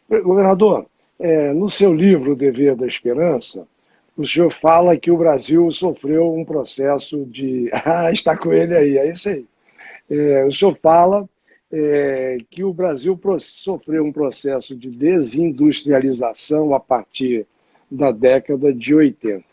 Governador, no seu livro O Dever da Esperança, o senhor fala que o Brasil sofreu um processo de. Ah, está com ele aí, é isso aí. O senhor fala que o Brasil sofreu um processo de desindustrialização a partir da década de 80.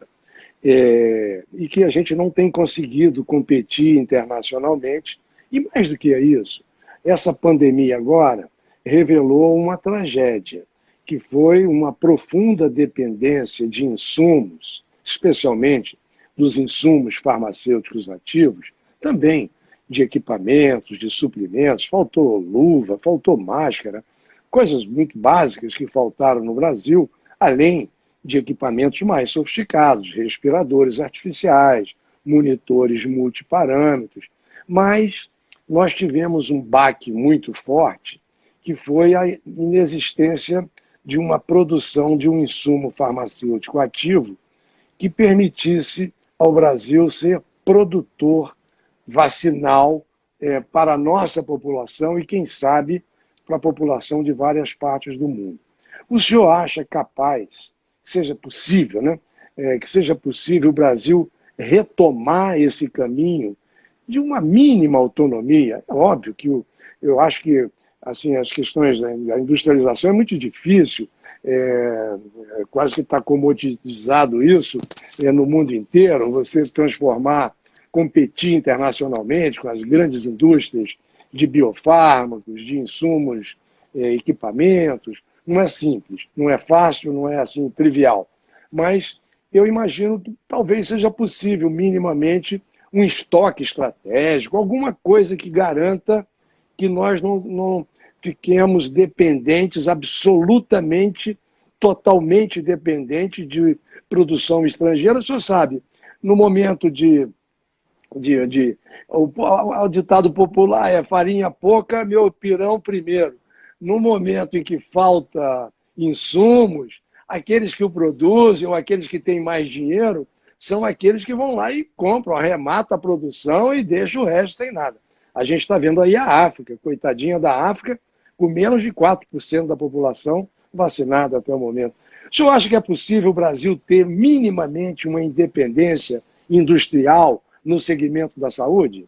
E que a gente não tem conseguido competir internacionalmente. E mais do que isso, essa pandemia agora revelou uma tragédia, que foi uma profunda dependência de insumos, especialmente dos insumos farmacêuticos ativos, também de equipamentos, de suprimentos. Faltou luva, faltou máscara, coisas muito básicas que faltaram no Brasil, além de equipamentos mais sofisticados, respiradores artificiais, monitores multiparâmetros. Mas nós tivemos um baque muito forte, que foi a inexistência de uma produção de um insumo farmacêutico ativo que permitisse ao Brasil ser produtor vacinal para a nossa população e, quem sabe, para a população de várias partes do mundo. O senhor acha capaz, que seja possível, né? Que seja possível o Brasil retomar esse caminho de uma mínima autonomia? É óbvio que eu acho que assim, as questões da industrialização é muito difícil, quase que está comoditizado isso no mundo inteiro, você transformar, competir internacionalmente com as grandes indústrias de biofármacos, de insumos, equipamentos, não é simples, não é fácil, não é assim trivial, mas eu imagino que talvez seja possível minimamente um estoque estratégico, alguma coisa que garanta que nós não fiquemos dependentes, absolutamente, totalmente dependentes de produção estrangeira. O senhor sabe, no momento o ditado popular é farinha pouca, meu pirão primeiro. No momento em que falta insumos, aqueles que o produzem ou aqueles que têm mais dinheiro são aqueles que vão lá e compram, arrematam a produção e deixam o resto sem nada. A gente está vendo aí a África, coitadinha da África, com menos de 4% da população vacinada até o momento. O senhor acha que é possível o Brasil ter minimamente uma independência industrial no segmento da saúde?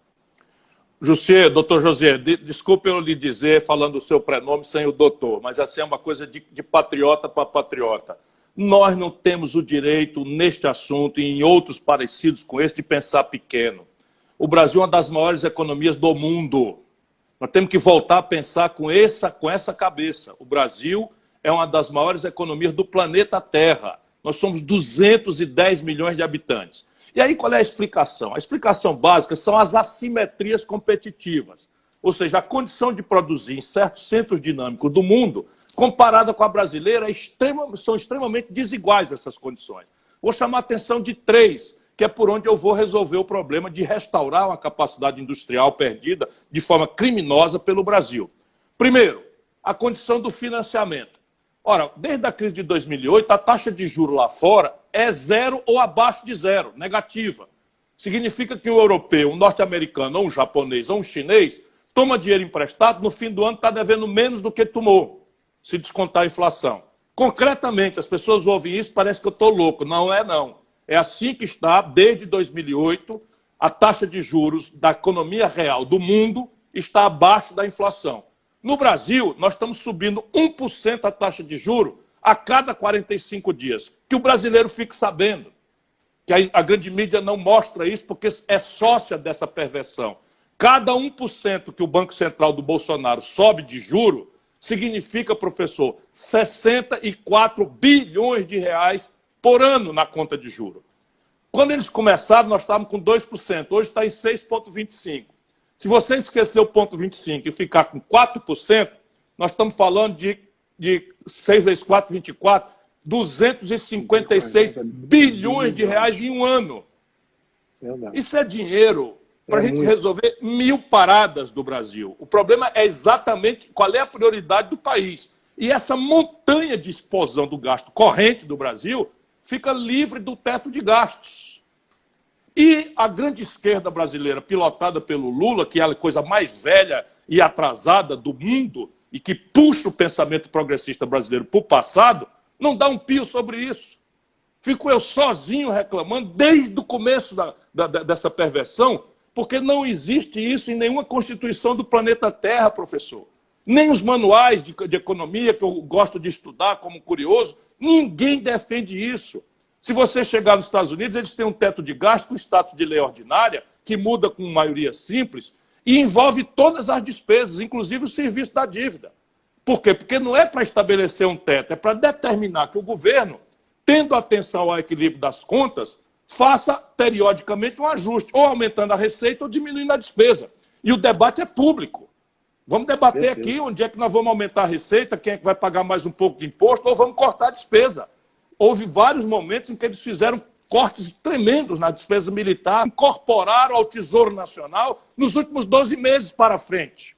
Jussier, doutor José, desculpe eu lhe dizer, falando o seu prenome sem o doutor, mas assim é uma coisa de patriota para patriota. Nós não temos o direito, neste assunto e em outros parecidos com esse, de pensar pequeno. O Brasil é uma das maiores economias do mundo. Nós temos que voltar a pensar com essa cabeça. O Brasil é uma das maiores economias do planeta Terra. Nós somos 210 milhões de habitantes. E aí qual é a explicação? A explicação básica são as assimetrias competitivas. Ou seja, a condição de produzir em certos centros dinâmicos do mundo, comparada com a brasileira, são extremamente desiguais essas condições. Vou chamar a atenção de três, que é por onde eu vou resolver o problema de restaurar uma capacidade industrial perdida de forma criminosa pelo Brasil. Primeiro, a condição do financiamento. Ora, desde a crise de 2008, a taxa de juros lá fora é zero ou abaixo de zero, negativa. Significa que um europeu, um norte-americano, ou um japonês, ou um chinês, toma dinheiro emprestado, no fim do ano está devendo menos do que tomou, se descontar a inflação. Concretamente, as pessoas ouvem isso, parece que eu estou louco. Não é, não. É assim que está, desde 2008, a taxa de juros da economia real do mundo está abaixo da inflação. No Brasil, nós estamos subindo 1% a taxa de juros a cada 45 dias. Que o brasileiro fique sabendo. Que a grande mídia não mostra isso porque é sócia dessa perversão. Cada 1% que o Banco Central do Bolsonaro sobe de juro significa, professor, 64 bilhões de reais por ano na conta de juros. Quando eles começaram, nós estávamos com 2%, hoje está em 6,25%. Se você esquecer o 0,25% e ficar com 4%, nós estamos falando de 6 vezes 4, 24, 256 bilhões de reais em um ano. Isso é dinheiro para a gente resolver 1000 paradas do Brasil. O problema é exatamente qual é a prioridade do país. E essa montanha de explosão do gasto corrente do Brasil fica livre do teto de gastos. E a grande esquerda brasileira, pilotada pelo Lula, que é a coisa mais velha e atrasada do mundo, e que puxa o pensamento progressista brasileiro para o passado, não dá um pio sobre isso. Fico eu sozinho reclamando desde o começo dessa perversão, porque não existe isso em nenhuma Constituição do planeta Terra, professor. Nem os manuais de economia, que eu gosto de estudar como curioso, ninguém defende isso. Se você chegar nos Estados Unidos, eles têm um teto de gasto com status de lei ordinária, que muda com maioria simples, e envolve todas as despesas, inclusive o serviço da dívida. Por quê? Porque não é para estabelecer um teto, é para determinar que o governo, tendo atenção ao equilíbrio das contas, faça periodicamente um ajuste, ou aumentando a receita ou diminuindo a despesa. E o debate é público. Vamos debater aqui onde é que nós vamos aumentar a receita, quem é que vai pagar mais um pouco de imposto, ou vamos cortar a despesa. Houve vários momentos em que eles fizeram cortes tremendos na despesa militar, incorporaram ao Tesouro Nacional nos últimos 12 meses para frente.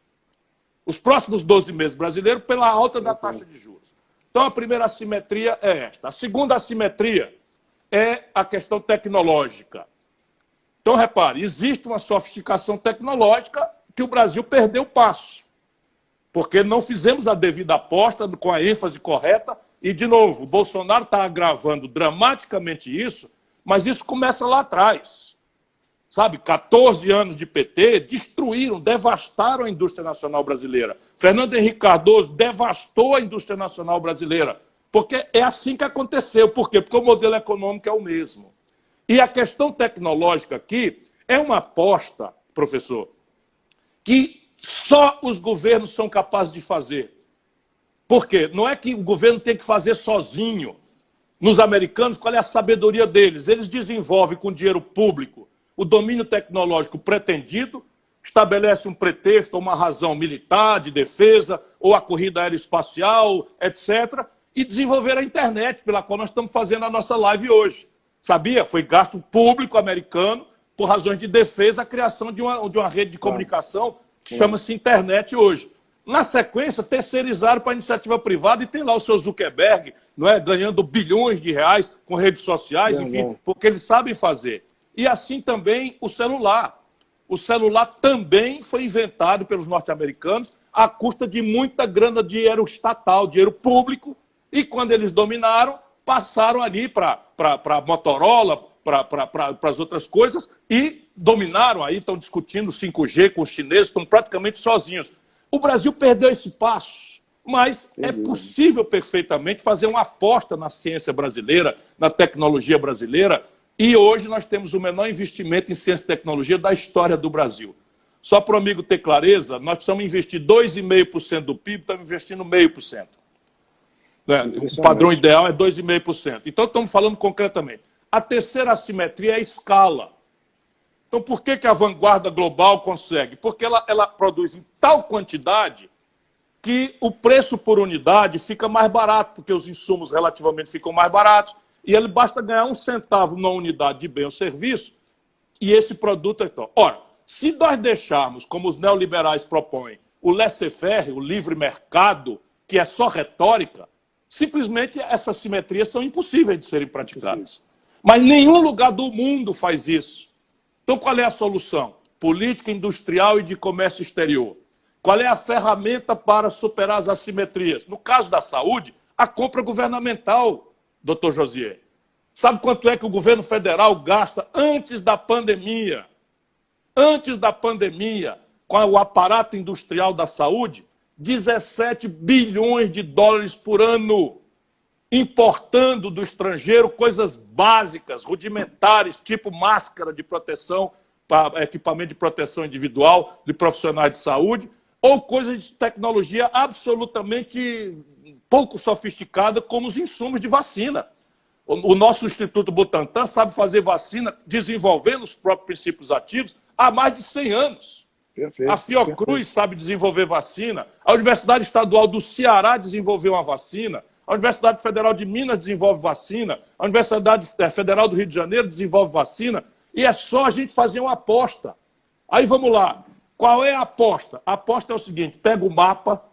Os próximos 12 meses brasileiros pela alta da taxa de juros. Então, a primeira assimetria é esta. A segunda assimetria é a questão tecnológica. Então, repare, existe uma sofisticação tecnológica que o Brasil perdeu o passo, porque não fizemos a devida aposta com a ênfase correta e, de novo, o Bolsonaro está agravando dramaticamente isso, mas isso começa lá atrás. Sabe, 14 anos de PT destruíram, devastaram a indústria nacional brasileira. Fernando Henrique Cardoso devastou a indústria nacional brasileira, porque é assim que aconteceu. Por quê? Porque o modelo econômico é o mesmo. E a questão tecnológica aqui é uma aposta, professor, que só os governos são capazes de fazer. Por quê? Não é que o governo tem que fazer sozinho. Nos americanos, qual é a sabedoria deles? Eles desenvolvem com dinheiro público o domínio tecnológico pretendido, estabelece um pretexto ou uma razão militar, de defesa, ou a corrida aeroespacial, etc., e desenvolver a internet, pela qual nós estamos fazendo a nossa live hoje. Sabia? Foi gasto público americano, por razões de defesa, a criação de uma rede de comunicação que chama-se internet hoje. Na sequência, terceirizaram para a iniciativa privada e tem lá o seu Zuckerberg, não é, ganhando bilhões de reais com redes sociais, enfim, porque eles sabem fazer. E assim também o celular. O celular também foi inventado pelos norte-americanos à custa de muita grana de dinheiro estatal, dinheiro público, e quando eles dominaram, passaram ali para a Motorola, para as outras coisas, e dominaram, aí estão discutindo 5G com os chineses, estão praticamente sozinhos. O Brasil perdeu esse passo, mas é possível perfeitamente fazer uma aposta na ciência brasileira, na tecnologia brasileira, e hoje nós temos o menor investimento em ciência e tecnologia da história do Brasil. Só para o amigo ter clareza, nós precisamos investir 2,5% do PIB, estamos investindo 0,5%. O padrão ideal é 2,5%. Então, estamos falando concretamente. A terceira assimetria é a escala. Então, por que a vanguarda global consegue? Porque ela produz em tal quantidade que o preço por unidade fica mais barato, porque os insumos relativamente ficam mais baratos, e ele basta ganhar 1 centavo na unidade de bem ou serviço, e esse produto é então. Ora, se nós deixarmos, como os neoliberais propõem, o laissez-faire, o livre mercado, que é só retórica, simplesmente essas simetrias são impossíveis de serem praticadas. Mas nenhum lugar do mundo faz isso. Então, qual é a solução? Política industrial e de comércio exterior. Qual é a ferramenta para superar as assimetrias? No caso da saúde, a compra governamental, doutor Josier. Sabe quanto é que o governo federal gasta antes da pandemia? Antes da pandemia, com o aparato industrial da saúde, 17 bilhões de dólares por ano, importando do estrangeiro coisas básicas, rudimentares, tipo máscara de proteção, equipamento de proteção individual de profissionais de saúde, ou coisas de tecnologia absolutamente pouco sofisticada, como os insumos de vacina. O nosso Instituto Butantan sabe fazer vacina desenvolvendo os próprios princípios ativos há mais de 100 anos. Perfeito, a Fiocruz sabe desenvolver vacina, a Universidade Estadual do Ceará desenvolveu uma vacina, a Universidade Federal de Minas desenvolve vacina, a Universidade Federal do Rio de Janeiro desenvolve vacina, e é só a gente fazer uma aposta. Aí vamos lá. Qual é a aposta? A aposta é o seguinte: pega o mapa,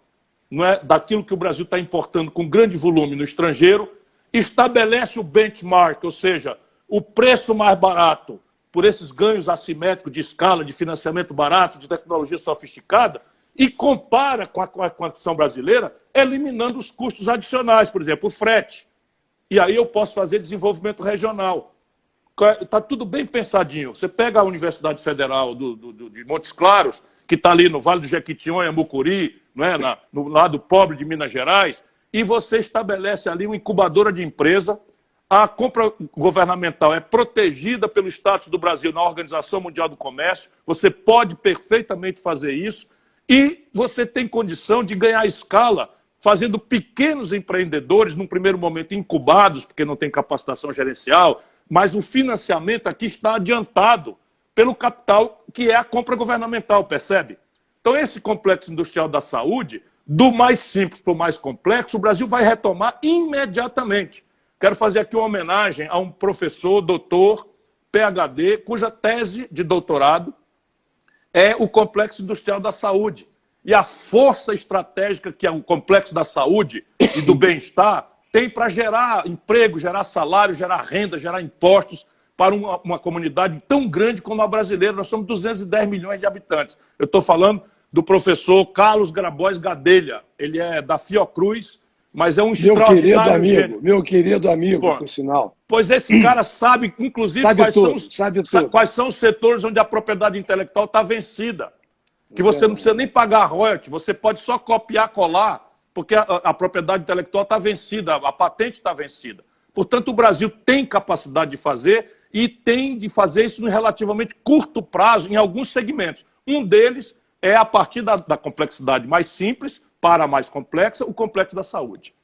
não é, daquilo que o Brasil está importando com grande volume no estrangeiro, estabelece o benchmark, ou seja, o preço mais barato por esses ganhos assimétricos de escala, de financiamento barato, de tecnologia sofisticada, e compara com a condição brasileira, eliminando os custos adicionais, por exemplo, o frete. E aí eu posso fazer desenvolvimento regional. Está tudo bem pensadinho. Você pega a Universidade Federal de Montes Claros, que está ali no Vale do Jequitinhonha, Mucuri, não é? No lado pobre de Minas Gerais, e você estabelece ali uma incubadora de empresa. A compra governamental é protegida pelo status do Brasil na Organização Mundial do Comércio. Você pode perfeitamente fazer isso. E você tem condição de ganhar escala fazendo pequenos empreendedores, num primeiro momento incubados, porque não tem capacitação gerencial, mas o financiamento aqui está adiantado pelo capital, que é a compra governamental, percebe? Então, esse complexo industrial da saúde, do mais simples para o mais complexo, o Brasil vai retomar imediatamente. Quero fazer aqui uma homenagem a um professor, doutor, PhD, cuja tese de doutorado é o complexo industrial da saúde. E a força estratégica que é o complexo da saúde e do bem-estar tem para gerar emprego, gerar salário, gerar renda, gerar impostos para uma comunidade tão grande como a brasileira. Nós somos 210 milhões de habitantes. Eu estou falando do professor Carlos Grabois Gadelha. Ele é da Fiocruz, mas é um extraordinário gênio. Meu querido amigo, por sinal. Pois esse cara sabe, inclusive, quais são os setores onde a propriedade intelectual está vencida. Que você não precisa nem pagar royalties, você pode só copiar, colar, porque a propriedade intelectual está vencida, a patente está vencida. Portanto, o Brasil tem capacidade de fazer e tem de fazer isso em relativamente curto prazo em alguns segmentos. Um deles é, a partir da complexidade mais simples para a mais complexa, o complexo da saúde.